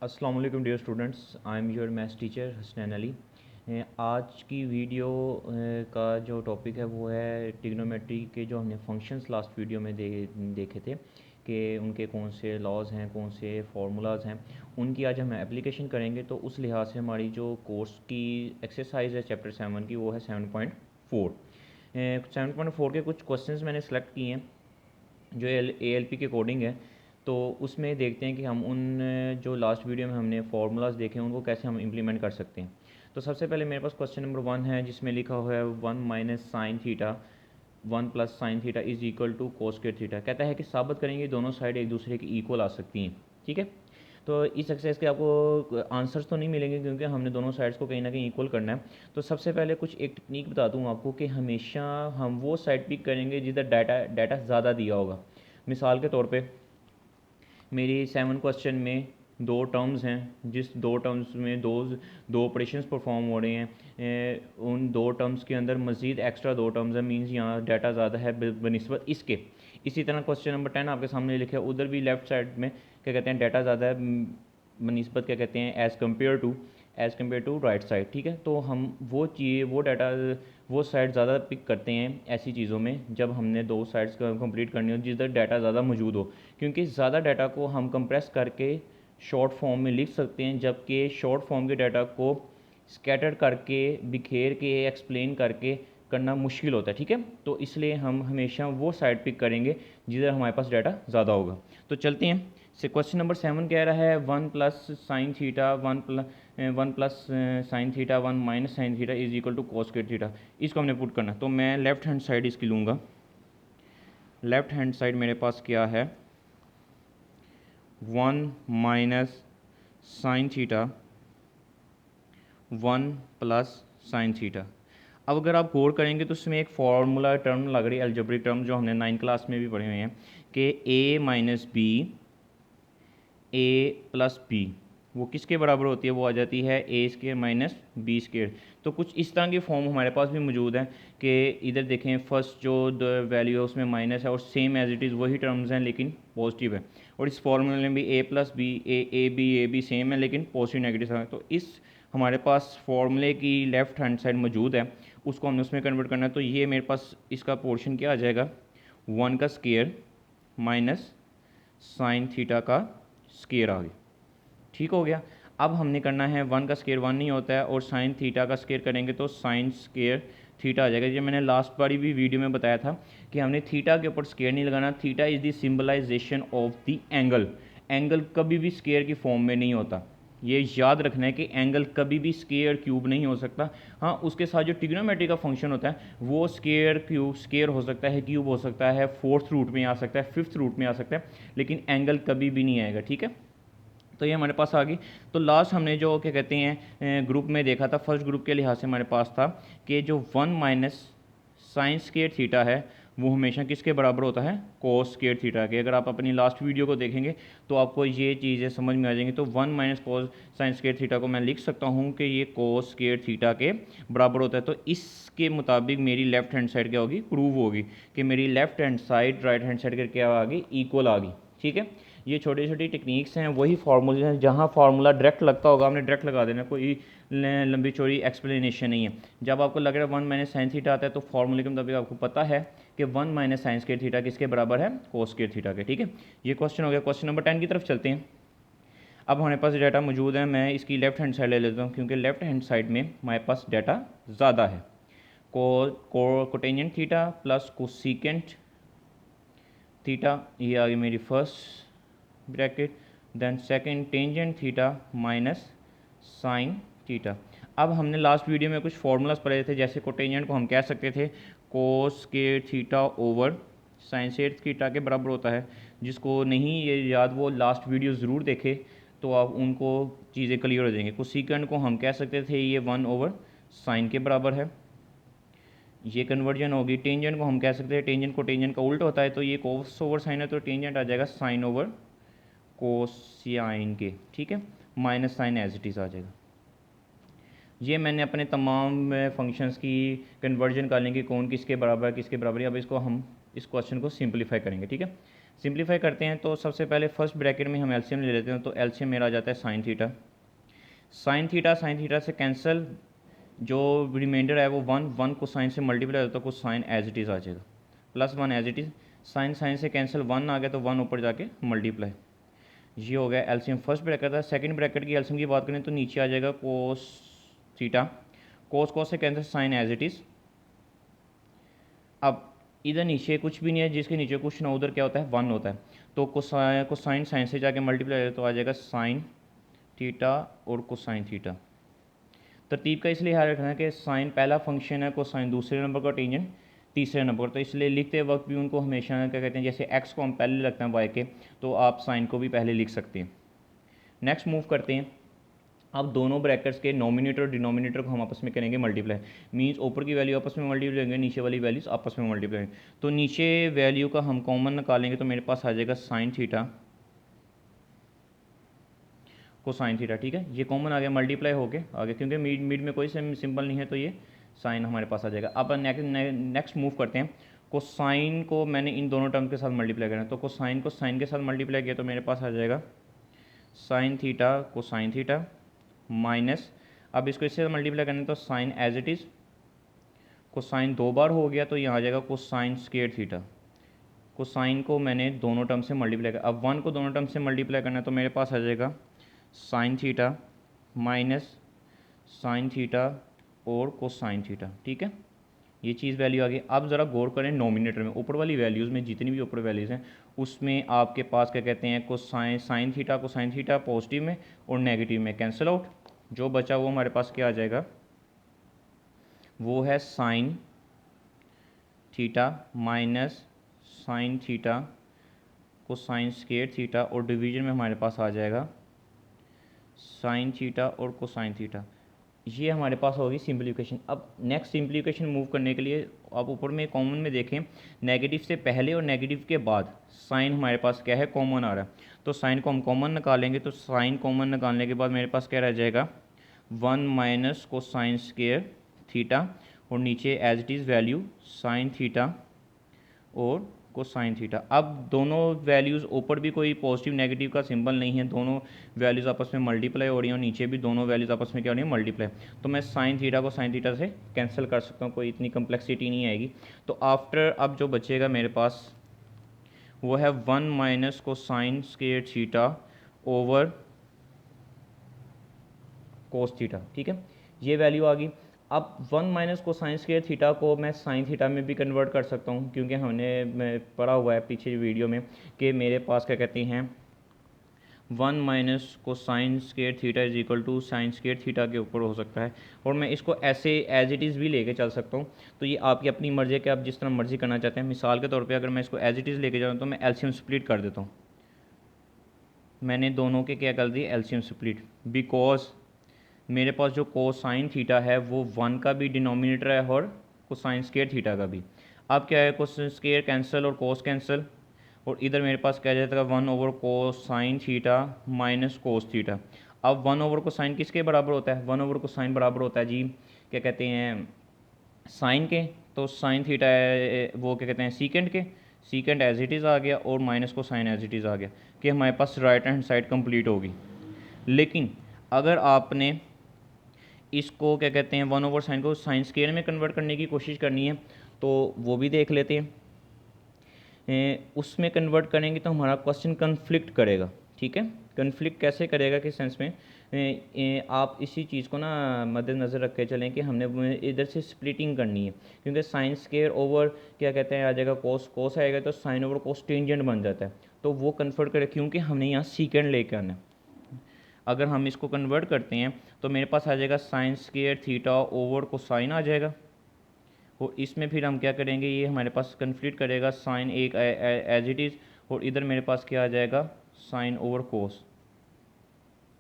अस्सलाम वालेकुम dear students, I am your maths teacher Hasnain Ali. आज की वीडियो का जो टॉपिक है वो है ट्रिग्नोमेट्री के जो हमने फंक्शंस लास्ट वीडियो में देखे थे कि उनके कौन से लॉज हैं, कौन से फार्मूलाज हैं, उनकी आज हम एप्लीकेशन करेंगे। तो उस लिहाज से हमारी जो कोर्स की एक्सरसाइज है चैप्टर 7 की वो है 7.4। 7.4 के कुछ क्वेश्चंस मैंने सेलेक्ट किए हैं जो ALP के कोडिंग है। तो उसमें देखते हैं कि हम उन जो लास्ट वीडियो में हमने फार्मूलाज देखे हैं उनको कैसे हम इम्प्लीमेंट कर सकते हैं। तो सबसे पहले मेरे पास क्वेश्चन नंबर 1 है जिसमें लिखा हुआ है 1 minus sine theta 1 plus sine theta is equal to cos square theta. कहता है कि साबित करेंगे दोनों साइड एक दूसरे की इक्वल आ सकती हैं। ठीक है, तो इस एक्सरसाइज के आपको आंसर्स तो नहीं मिलेंगे क्योंकि हमने दोनों साइड्स को कहीं ना कहीं इक्वल करना है। तो सबसे पहले कुछ एक टेक्निक बता दूँ आपको कि हमेशा हम वो साइड पिक करेंगे जिधर डाटा डाटा ज़्यादा दिया होगा। मिसाल के तौर पे मेरी 7 क्वेश्चन में दो टर्म्स हैं, जिस दो टर्म्स में दो दो ऑपरेशंस परफॉर्म हो रहे हैं, उन दो टर्म्स के अंदर मज़ीद एक्स्ट्रा दो टर्म्स हैं, मींस यहाँ डाटा ज़्यादा है बनिस्बत इसके। इसी तरह क्वेश्चन नंबर 10 आपके सामने लिखे है, उधर भी लेफ्ट साइड में क्या कहते हैं डाटा ज़्यादा है बनिस्बत क्या कहते हैं as compare to right side. ठीक है, तो हम वो चीज़ वो डाटा वो साइड ज़्यादा पिक करते हैं ऐसी चीज़ों में जब हमने दो साइड्स का कंप्लीट करनी हो जिधर डाटा ज़्यादा मौजूद हो, क्योंकि ज़्यादा डाटा को हम कंप्रेस करके शॉर्ट फॉर्म में लिख सकते हैं, जबकि शॉर्ट फॉर्म के डाटा को स्कैटर करके बिखेर के एक्सप्लेन करके करना मुश्किल होता है। ठीक है, तो इसलिए हम हमेशा वो साइड पिक करेंगे जिधर हमारे पास डाटा ज़्यादा होगा। तो चलते हैं से क्वेश्चन नंबर 7 कह रहा है 1 plus sine theta 1 plus sine theta 1 minus sine theta is equal to cos square theta. इसको हमने पुट करना, तो मैं लेफ्ट हैंड साइड इसकी लूँगा। लेफ्ट हैंड साइड मेरे पास क्या है 1 minus sine theta 1 plus sine theta. अब अगर आप गौर करेंगे तो उसमें एक फार्मूला टर्म लग रही है, अलजेब्रिक टर्म, जो हमने 9 क्लास में भी पढ़े हुए हैं कि a minus B A plus B वो किसके बराबर होती है, वो आ जाती है A square minus B square. तो कुछ इस तरह की फॉर्म हमारे पास भी मौजूद है कि इधर देखें फर्स्ट जो वैल्यू है उसमें माइनस है और सेम एज इट इज़ वही टर्म्स हैं लेकिन पॉजिटिव है, और इस फॉर्मूले में भी A plus B A B same है लेकिन पॉजिटिव नेगेटिव है। तो इस हमारे पास फॉर्मूले की लेफ्ट हैंड साइड मौजूद है, उसको हमने उसमें कन्वर्ट करना है। तो ये मेरे पास इसका पोर्शन क्या आ जाएगा 1 का स्केयर माइनस साइन थीटा का स्केयर आ गया। ठीक हो गया। अब हमने करना है 1 का स्केयर 1 नहीं होता है और साइन थीटा का स्केयर करेंगे तो साइन स्केयर थीटा आ जाएगा। जो मैंने लास्ट बारी भी वीडियो में बताया था कि हमने थीटा के ऊपर स्केयर नहीं लगाना। Theta is the symbolization of the angle. Angle कभी भी स्केयर की फॉर्म में नहीं होता, ये याद रखना है कि एंगल कभी भी स्केयर क्यूब नहीं हो सकता। हाँ, उसके साथ जो ट्रिग्नोमेट्री का फंक्शन होता है वो स्केयर हो सकता है, क्यूब हो सकता है, फोर्थ रूट में आ सकता है, फिफ्थ रूट में आ सकता है, लेकिन एंगल कभी भी नहीं आएगा। ठीक है, तो ये हमारे पास आ गई। तो लास्ट हमने जो क्या कहते हैं ग्रुप में देखा था, फर्स्ट ग्रुप के लिहाज से हमारे पास था कि जो 1 माइनस साइन स्क्वायर थीटा है वो हमेशा किसके बराबर होता है कोस स्क्वायर थीटा के। अगर आप अपनी लास्ट वीडियो को देखेंगे तो आपको ये चीज़ें समझ में आ जाएंगी। तो 1 minus cos sign square theta को मैं लिख सकता हूँ कि ये कोस स्क्वायर थीटा के बराबर होता है। तो इसके मुताबिक मेरी लेफ्ट हैंड साइड क्या होगी, प्रूव होगी कि मेरी left hand side right hand side के क्या आ गई, इक्वल आ गई। ठीक है, ये छोटी छोटी टेक्निक्स हैं, वही फार्मूले हैं, जहाँ फार्मूला डायरेक्ट लगता होगा हमने डायरेक्ट लगा देना, कोई लंबी चौड़ी एक्सप्लेनेशन नहीं है। जब आपको लग रहा है 1 माइनस साइन थीटा आता है तो फार्मूले के मुताबिक आपको पता है कि 1 माइनस साइन स्क्वायर थीटा किसके बराबर है, कोस स्क्वायर थीटा के। ठीक है, ये क्वेश्चन हो गया। क्वेश्चन नंबर 10 की तरफ चलते हैं। अब हमारे पास डाटा मौजूद है, मैं इसकी लेफ्ट हैंड साइड ले लेता हूँ क्योंकि लेफ्ट हैंड साइड में हमारे पास डाटा ज़्यादा है। Cotangent theta plus cosecant theta, ये आ गई मेरी first bracket, then second tangent theta minus sine theta. अब हमने लास्ट वीडियो में कुछ फार्मूलाज पढ़े थे, जैसे कोटेंजेंट को हम कह सकते थे कोस square theta over sign square theta के बराबर होता है। जिसको नहीं ये याद वो लास्ट वीडियो ज़रूर देखे तो आप उनको चीज़ें क्लियर हो जाएंगे। कोसिकेंट को हम कह सकते थे ये 1 ओवर साइन के बराबर है, ये कन्वर्जन होगी। टेंजेंट को हम कह सकते हैं टेंजेंट को टेंजेंट का उल्टा होता है, तो ये कोस ओवर साइन है तो टेंजेंट आ जाएगा साइन ओवर कोसाइन के। ठीक है, minus sine as it is आ जाएगा। ये मैंने अपने तमाम फंक्शंस की कन्वर्जन कर लेंगे कौन किसके बराबर है किसके बराबर है। अब इसको हम इस क्वेश्चन को सिंपलीफाई करेंगे। ठीक है, सिंप्लीफाई करते हैं तो सबसे पहले फर्स्ट ब्रैकेट में हम एलसीएम ले लेते हैं, तो एलसीएम मेरा आ जाता है साइन थीटा। साइन थीटा से कैंसिल, जो रिमाइंडर है वो वन को साइन से मल्टीप्लाई होता है, कुछ साइन एज इट इज़ आ जाएगा, +1 एज इट इज़। साइन से कैंसिल 1 आ गया तो 1 ऊपर जाके मल्टीप्लाई। ये हो गया एलसीएम फर्स्ट ब्रैकेट था। सेकंड ब्रैकेट की एलसीएम की बात करें तो नीचे आ जाएगा कोस थीटा, कोस से cancel sine as it is. अब इधर नीचे कुछ भी नहीं है, जिसके नीचे कुछ ना, उधर क्या होता है 1 होता है, तो कोसाइन साइन से जाके मल्टीप्लाई तो आ जाएगा साइन थीटा और कोसाइन थीटा। तरतीब का इसलिए ख्याल रखना है कि साइन पहला फंक्शन है, कोसाइन दूसरे नंबर का, टेंजेंट तीसरे नंबर, तो इसलिए लिखते वक्त भी उनको हमेशा क्या कहते हैं, जैसे एक्स को हम पहले रखते हैं वाई के, तो आप साइन को भी पहले लिख सकते हैं। नेक्स्ट मूव करते हैं। अब दोनों ब्रैकेट्स के नॉमिनेटर और डिनोमिनेटर को हम आपस में करेंगे मल्टीप्लाई, मींस ऊपर की वैल्यू आपस में मल्टीप्लाई करेंगे, नीचे वाली वैल्यूज आपस में मल्टीप्लाई। तो नीचे वैल्यू का हम कॉमन निकालेंगे तो मेरे पास आ जाएगा साइन थीटा कोसाइन थीटा। ठीक है, ये कॉमन आ गया, मल्टीप्लाई हो गया आगे, क्योंकि मिड में कोई सिंबल नहीं है तो ये साइन हमारे पास आ जाएगा। अब नेक्स्ट मूव करते हैं। कोसाइन को मैंने इन दोनों टर्म के साथ मल्टीप्लाई करना है, तो कोसाइन को साइन के साथ मल्टीप्लाई किया तो मेरे पास आ जाएगा sine theta cosine theta minus, अब इसको इससे मल्टीप्लाई करना है तो sine as it is, cosine 2 बार हो गया तो यहाँ आ जाएगा कोसाइन स्क्वायर थीटा। कोसाइन को मैंने दोनों टर्म से मल्टीप्लाई किया, अब 1 को दोनों टर्म से मल्टीप्लाई करना है तो मेरे पास आ जाएगा sine theta minus sine theta और कोसाइन थीटा। ठीक है, ये चीज़ वैल्यू आ गई। अब ज़रा गौर करें नॉमिनेटर में, ऊपर वाली वैल्यूज़ में जितनी भी ऊपर वैल्यूज़ हैं उसमें आपके पास क्या कहते हैं, साइन थीटा पॉजिटिव में और नेगेटिव में कैंसिल आउट, जो बचा वो हमारे पास क्या आ जाएगा, वो है sign theta minus sine theta cosine square theta, और डिवीजन में हमारे पास आ जाएगा साइन थीटा और कोसाइन थीटा। ये हमारे पास होगी सिंप्लीफिकेशन। अब नेक्स्ट सिंप्लीफिकेशन मूव करने के लिए आप ऊपर में कॉमन में देखें, नेगेटिव से पहले और नेगेटिव के बाद साइन हमारे पास क्या है, कॉमन आ रहा है, तो साइन को हम कॉमन निकालेंगे, तो साइन कॉमन निकालने के बाद मेरे पास क्या रह जाएगा 1 माइनस कोसाइन स्क्वायर थीटा, और नीचे as it is value sine theta और कोसाइन थीटा। अब दोनों वैल्यूज़ ऊपर भी कोई पॉजिटिव नेगेटिव का सिंबल नहीं है, दोनों वैल्यूज़ आपस में मल्टीप्लाई हो रही हैं और नीचे भी दोनों वैल्यूज़ आपस में क्या हो रही है, मल्टीप्लाई। तो मैं साइन थीटा को साइन थीटा से कैंसिल कर सकता हूँ, कोई इतनी कम्प्लेक्सिटी नहीं आएगी। तो आफ्टर अब जो बचेगा मेरे पास वो है 1 minus cosine square theta over cos theta. ठीक है, ये वैल्यू आ गई। अब 1 माइनस कोसाइन स्क्वायर थीटा को मैं साइन थीटा में भी कन्वर्ट कर सकता हूँ, क्योंकि हमने पढ़ा हुआ है पीछे वीडियो में कि मेरे पास क्या कहते हैं 1 minus cosine square theta is equal to sine square theta के ऊपर हो सकता है, और मैं इसको ऐसे एज इट इज़ भी लेके चल सकता हूँ। तो ये आपकी अपनी मर्ज़ी है कि आप जिस तरह मर्ज़ी करना चाहते हैं। मिसाल के तौर पे अगर मैं इसको एज इट इज़ लेके जाऊँ तो मैं एलसीएम स्प्लिट कर देता हूँ। मैंने दोनों के क्या कर दिए, एलसीएम स्प्लिट, बिकॉज मेरे पास जो कोसाइन थीटा है वो 1 का भी डिनोमिनेटर है और कोसाइन स्क्वायर थीटा का भी। अब क्या है, कोसाइन स्क्वायर कैंसिल और कोस कैंसिल, और इधर मेरे पास क्या जाता है 1 over cosine theta minus cos theta. अब 1 ओवर कोसाइन किसके बराबर होता है, 1 ओवर कोसाइन बराबर होता है जी क्या कहते हैं साइन के, तो साइन थीटा है वो क्या कहते हैं सीकेंड के, सीकेंड एज इट इज़ आ गया और minus cosine as it is आ गया, कि हमारे पास राइट हैंड साइड कंप्लीट होगी। लेकिन अगर आपने इसको क्या कहते हैं 1 ओवर साइन को साइन स्क्वायर में कन्वर्ट करने की कोशिश करनी है तो वो भी देख लेते हैं। उसमें कन्वर्ट करेंगे तो हमारा क्वेश्चन कन्फ्लिक्ट करेगा। ठीक है, कन्फ्लिक्ट कैसे करेगा, किस सेंस में, आप इसी चीज़ को ना मद्देनज़र रख के चलें कि हमने इधर से स्प्लिटिंग करनी है, क्योंकि साइन स्क्वायर ओवर क्या कहते हैं आ जाएगा कोस आएगा तो साइन ओवर कोस टेंजेंट बन जाता है, तो वो कन्वर्ट करें, क्योंकि हमने यहाँ सीकेंड लेके आना है। अगर हम इसको कन्वर्ट करते हैं तो मेरे पास आ जाएगा sine square theta over cosine आ जाएगा, और इसमें फिर हम क्या करेंगे, ये हमारे पास कन्फ्लिक्ट करेगा साइन एक एज इट इज़, और इधर मेरे पास क्या आ जाएगा साइन ओवर कोस,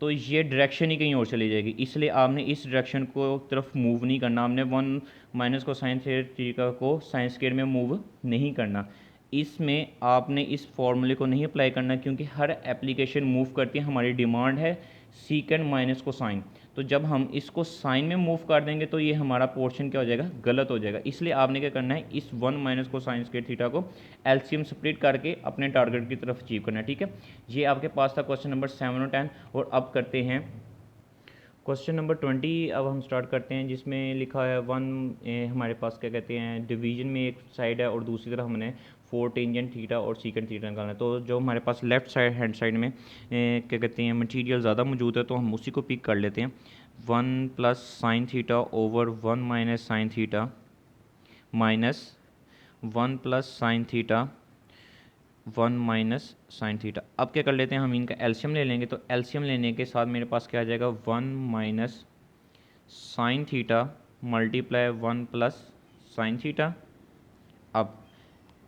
तो ये डायरेक्शन ही कहीं और चली जाएगी। इसलिए आपने इस डायरेक्शन को तरफ मूव नहीं करना, हमने 1 माइनस को साइन थीटा को साइन स्क्वायर में मूव नहीं करना। इसमें आपने इस फॉर्मूले को नहीं अप्लाई करना, क्योंकि हर एप्लीकेशन मूव करती है, हमारी डिमांड है सीकेंड माइनस कोसाइन। तो जब हम इसको साइन में मूव कर देंगे तो ये हमारा पोर्शन क्या हो जाएगा, गलत हो जाएगा। इसलिए आपने क्या करना है, इस 1 माइनस कोसाइन स्क्वायर थीटा को एलसीएम स्प्लिट करके अपने टारगेट की तरफ अचीव करना है। ठीक है, ये आपके पास था क्वेश्चन नंबर 7 और 10। और अब करते हैं क्वेश्चन नंबर 20। अब हम स्टार्ट करते हैं, जिसमें लिखा है हमारे पास क्या कहते हैं, डिवीजन में एक साइड है और दूसरी तरफ हमने 4 टेंजेंट थीटा और सीकेंड थीटा निकालना है। तो जो हमारे पास लेफ्ट साइड हैंड साइड में क्या कहते हैं मटेरियल ज़्यादा मौजूद है, तो हम उसी को पिक कर लेते हैं। 1 plus sine theta over 1 minus sine theta minus 1 plus sine theta 1 minus sine theta. अब क्या कर लेते हैं, हम इनका एलसीएम ले लेंगे। तो एलसीएम लेने के साथ मेरे पास क्या आ जाएगा, 1 minus sine theta multiply 1 plus sine theta. अब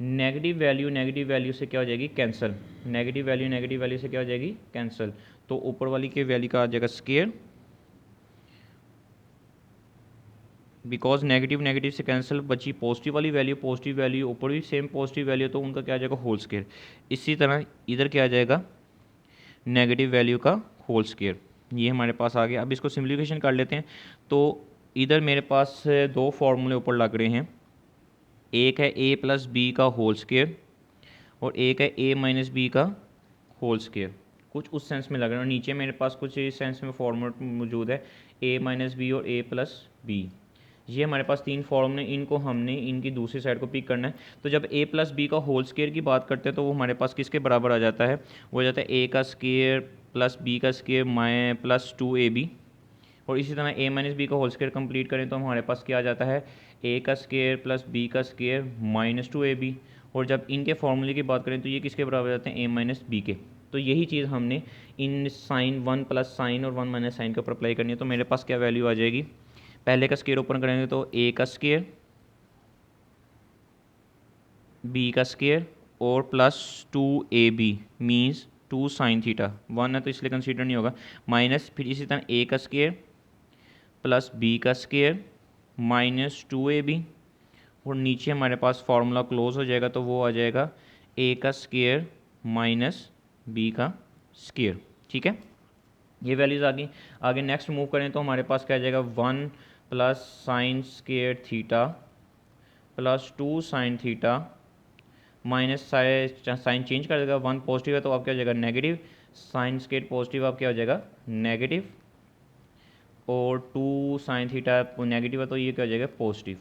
नेगेटिव वैल्यू से क्या हो जाएगी, कैंसिल। नेगेटिव वैल्यू से क्या हो जाएगी, कैंसिल। तो ऊपर वाली के वैल्यू का आ जाएगा स्क्वायर, बिकॉज नेगेटिव से कैंसिल, बची पॉजिटिव वैल्यू ऊपर भी सेम पॉजिटिव वैल्यू, तो उनका क्या आ जाएगा, होल स्क्वायर। इसी तरह इधर क्या आ जाएगा, नेगेटिव वैल्यू का होल स्क्वायर। ये हमारे पास आ गया। अब इसको सिम्प्लीफिकेशन कर लेते हैं। तो इधर मेरे पास 2 फॉर्मूले ऊपर लग रहे हैं, एक है a प्लस बी का होल स्क्वायर और एक है a माइनस बी का होल स्क्वायर। कुछ उस सेंस में लग रहा है। और नीचे मेरे पास कुछ इस सेंस में फॉर्मूला मौजूद है, a माइनस बी और a प्लस बी। ये हमारे पास 3 फॉर्मूले, इनको हमने इनकी दूसरी साइड को पिक करना है। तो जब a प्लस बी का होल स्क्वायर की बात करते हैं तो वो हमारे पास किसके बराबर आ जाता है, वो आ जाता है a का स्क्वायर प्लस b का स्क्वायर प्लस 2ab। और इसी तरह a माइनस बी का होल स्क्वायर कंप्लीट करें तो हमारे पास क्या आ जाता है, a का स्क्वायर प्लस b का स्क्वायर माइनस 2ab। और जब इनके फॉर्मूले की बात करें तो ये किसके बराबर आ जाते हैं, a माइनस बी के। तो यही चीज़ हमने इन साइन 1 प्लस साइन और 1 माइनस साइन के ऊपर अप्लाई करनी है। तो मेरे पास क्या वैल्यू आ जाएगी, पहले का स्क्वायर ओपन करेंगे तो a का स्क्वायर b का स्क्वायर और plus 2ab means 2 sine theta. 1 है तो इसलिए कंसीडर नहीं होगा, माइनस फिर इसी तरह a का स्क्वायर प्लस b का स्क्वायर माइनस 2ab। और नीचे हमारे पास फार्मूला क्लोज हो जाएगा, तो वो आ जाएगा a का स्क्वायर माइनस b का स्क्वायर। ठीक है, ये वैल्यूज़ आ गई। आगे नेक्स्ट मूव करें तो हमारे पास क्या आ जाएगा, 1 plus sine square theta plus 2 sine theta minus sine change कर देगा, 1 पॉजिटिव है तो अब क्या हो जाएगा, नेगेटिव। साइन स्क्वायर पॉजिटिव अब क्या हो जाएगा, नेगेटिव। और 2 साइन थीटा नेगेटिव है तो ये क्या हो जाएगा, पॉजिटिव।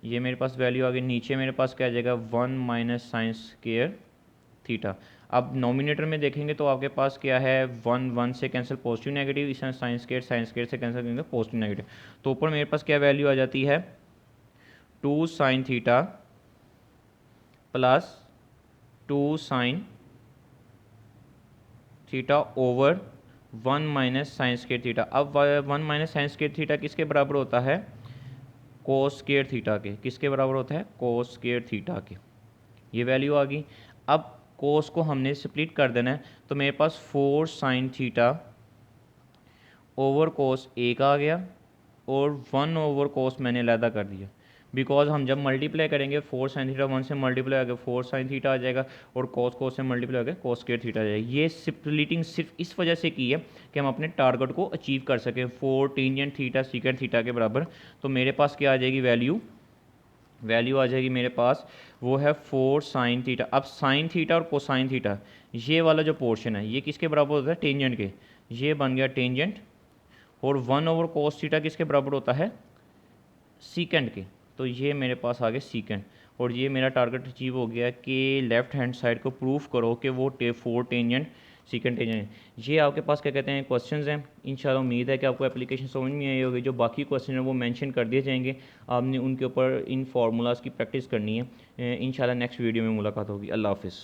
ये मेरे पास वैल्यू आ गई। नीचे मेरे पास क्या आ जाएगा, 1 माइनस साइन स्क्वायर थीटा। अब नॉमिनेटर में देखेंगे तो आपके पास क्या है, 1 से कैंसिल पॉजिटिव नेगेटिव, इस साइन स्क्वायर से कैंसिल करेंगे पॉजिटिव नेगेटिव। तो ऊपर मेरे पास क्या वैल्यू आ जाती है, 2 sine theta plus 2 sine theta over 1 minus sign square theta. अब 1 माइनस साइन स्क्वायर थीटा किसके बराबर होता है, कोस स्क्वायर थीटा के। किसके बराबर होता है, कोस स्क्वायर थीटा के। ये वैल्यू आ गई। अब कोस को हमने स्प्लिट कर देना है, तो मेरे पास 4 साइन थीटा ओवर कोस एक आ गया और 1 ओवर कोस मैंने अलहदा कर दिया। बिकॉज हम जब मल्टीप्लाई करेंगे 4 साइन थीटा 1 से मल्टीप्लाई हो गया 4 साइन थीटा आ जाएगा और कोस से मल्टीप्लाई हो गया कोस स्क्वायर थीटा आ जाएगा। ये स्प्लिटिंग सिर्फ इस वजह से की है कि हम अपने टारगेट को अचीव कर सकें 4 टेंजेंट थीटा सीकेंड थीटा के बराबर। तो मेरे पास क्या आ जाएगी, वैल्यू आ जाएगी मेरे पास, वो है 4 साइन थीटा। अब साइन थीटा और कोसाइन थीटा, ये वाला जो पोर्शन है ये किसके बराबर होता है, टेंजेंट के। ये बन गया टेंजेंट। और 1 ओवर कोस थीटा किसके बराबर होता है, सीकेंड के। तो ये मेरे पास आ गया सीकेंड। और ये मेरा टारगेट अचीव हो गया कि लेफ्ट हैंड साइड को प्रूफ करो कि वो 4 टेंजेंट सीकेंड टेंजेंट। ये आपके पास क्या कहते हैं, क्वेश्चंस हैं। इंशाल्लाह उम्मीद है कि आपको एप्लीकेशन समझ में आई होगी। जो बाकी क्वेश्चन हैं वो मेंशन कर दिए जाएंगे, आपने उनके ऊपर इन फार्मूलाज़ की प्रैक्टिस करनी है। इंशाल्लाह नेक्स्ट वीडियो में मुलाकात होगी। अल्लाह हाफ़िज़।